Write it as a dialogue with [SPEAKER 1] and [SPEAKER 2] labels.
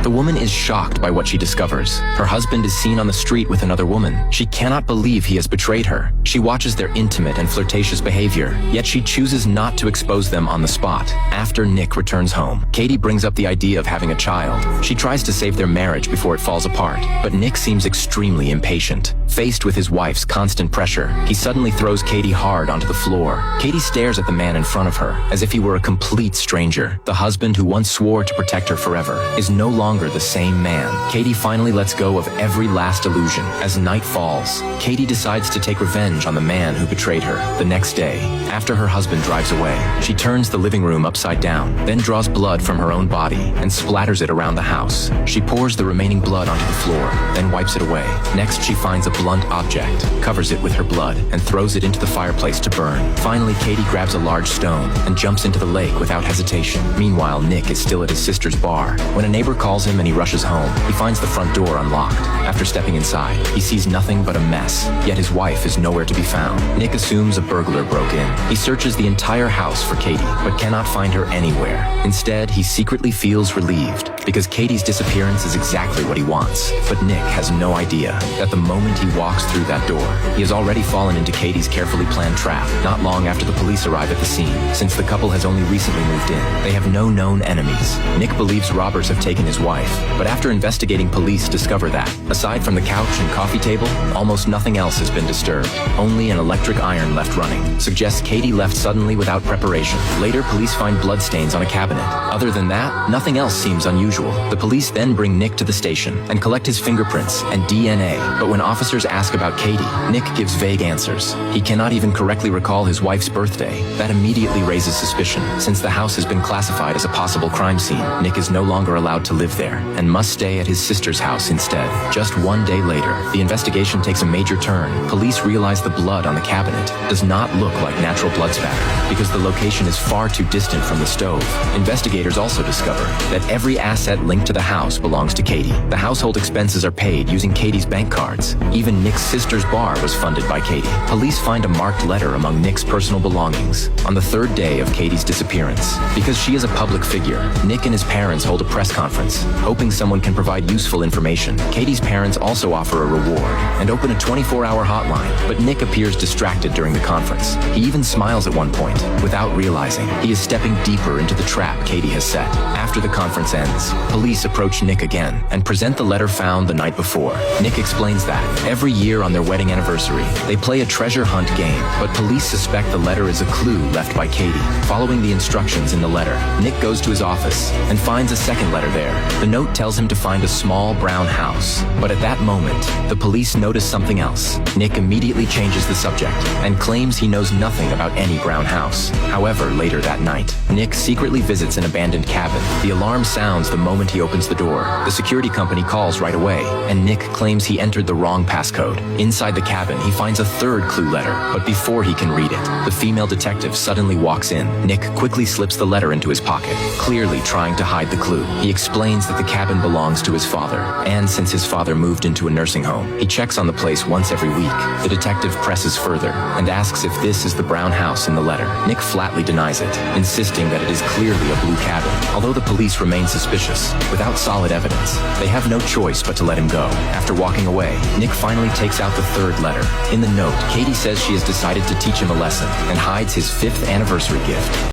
[SPEAKER 1] The woman is shocked by what she discovers. Her husband is seen on the street with another woman. She cannot believe he has betrayed her. She watches their intimate and flirtatious behavior, yet she chooses not to expose them on the spot. After Nick returns home, Katie brings up the idea of having a child. She tries to save their marriage before it falls apart, but Nick seems extremely impatient. Faced with his wife's constant pressure, he suddenly throws Katie hard onto the floor. Katie stares at the man in front of her, as if he were a complete stranger. The husband who once swore to protect her forever is no longer the same man. Katie finally lets go of every last illusion. As night falls, Katie decides to take revenge on the man who betrayed her. The next day, after her husband drives away, she turns the living room upside down, then draws blood from her own body and splatters it around the house. She pours the remaining blood onto the floor, then wipes it away. Next, she finds a blunt object, covers it with her blood, and throws it into the fireplace to burn. Finally, Katie grabs a large stone and jumps into the lake without hesitation. Meanwhile, Nick is still at his sister's bar. When a neighbor calls him and he rushes home, he finds the front door unlocked. After stepping inside, he sees nothing but a mess, yet his wife is nowhere to be found. Nick assumes a burglar broke in. He searches the entire house for Katie, but cannot find her anywhere. Instead, he secretly feels relieved, because Katie's disappearance is exactly what he wants. But Nick has no idea that the moment he walks through that door, he has already fallen into Katie's carefully planned trap. Not long after the police arrive at the scene, since the couple has only recently moved in, they have no known enemies. Nick believes robbers have taken his wife, but after investigating, police discover that, aside from the couch and coffee table, almost nothing else has been disturbed. Only an electric iron left running. Suggests Katie left suddenly without preparation. Later, police find bloodstains on a cabinet. Other than that, nothing else seems unusual. The police then bring Nick to the station and collect his fingerprints and DNA. But when officers ask about Katie, Nick gives vague answers. He cannot even correctly recall his wife's birthday. That immediately raises suspicion. Since the house has been classified as a possible crime scene, Nick is no longer allowed to live there and must stay at his sister's house instead. Just one day later, the investigation takes a major turn. Police realize the blood on the cabinet does not look like natural blood spatter because the location is far too distant from the stove. Investigators also discover that every asset linked to the house belongs to Katie. The household expenses are paid using Katie's bank cards. Even Nick's sister's bar was funded by Katie. Police find a marked letter among Nick's personal belongings on the third day of Katie's disappearance. Because she is a public figure, Nick and his parents hold a press conference, hoping someone can provide useful information. Katie's parents also offer a reward and open a 24-hour hotline, but Nick appears distracted during the conference. He even smiles at one point, without realizing he is stepping deeper into the trap Katie has set. After the conference ends, police approach Nick again and present the letter found the night before. Nick explains that every year on their wedding anniversary, they play a treasure hunt game, but police suspect the letter is a clue left by Katie. Following the instructions in the letter, Nick goes to his office and finds a second letter there. The note tells him to find a small brown house, but at that moment, the police notice something else. Nick immediately changes the subject and claims he knows nothing about any brown house. However, later that night, Nick secretly visits an abandoned cabin. The alarm sounds the moment he opens the door. The security company calls right away, and Nick claims he entered the wrong passcode. Inside the cabin, he finds a third clue letter, but before he can read it, the female detective suddenly walks in. Nick quickly slips the letter into his pocket, clearly trying to hide the clue. He explains that the cabin belongs to his father, and since his father moved into a nursing home, he checks on the place once every week. The detective presses further and asks if this is the brown house in the letter. Nick flatly denies it, insisting that it is clearly a blue cabin. Although the police remain suspicious, without solid evidence, they have no choice but to let him go. After walking away, Nick finally takes out the third letter. In the note, Katie says she has decided to teach him a lesson and hides his 5th anniversary gift.